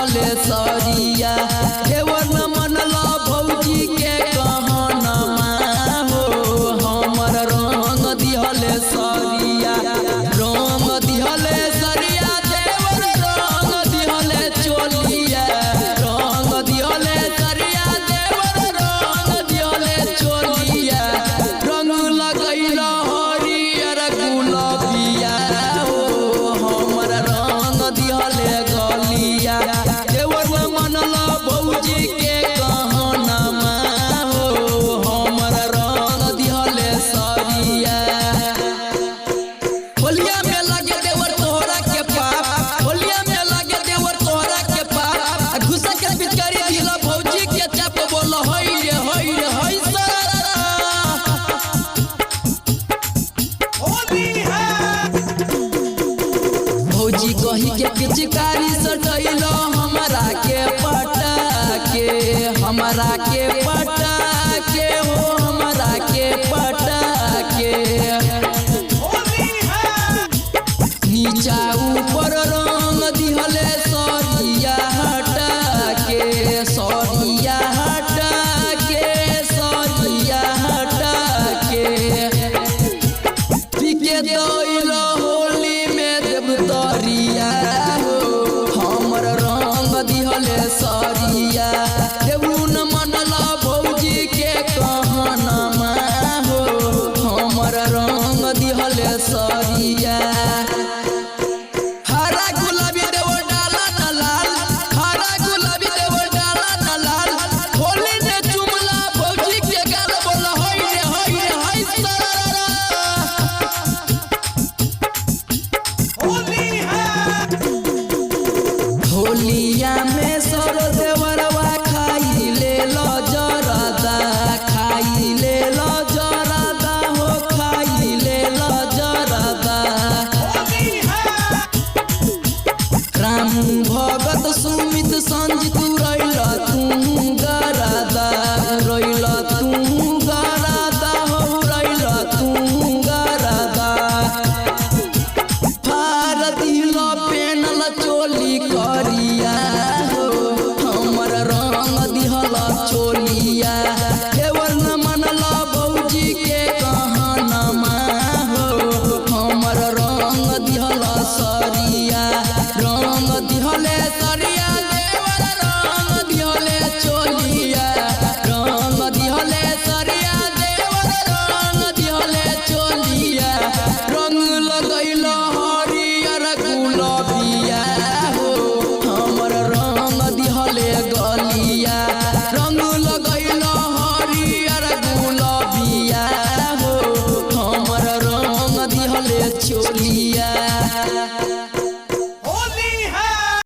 सरिया देवर न मनला भौजी के कहनमा हो हमर रंग दिहले सरिया देवर रंग दिहले चोलिया रंग दिहले सरिया देवर रंग दिहले चोलिया रंग लगैल हरियर गुलाबिया हो हमर रंग दिहले गलिया भौजी के कहनमा हो हमर रंग दिहले सरिया होलिया में लगे देवर तोहरा के पाप होलिया में लगे देवर तोहरा के पाप घुसा के पिचकारी दिला भौजी के चाप बोल होई रे होई सारा होली है भौजी कही के पिचकारी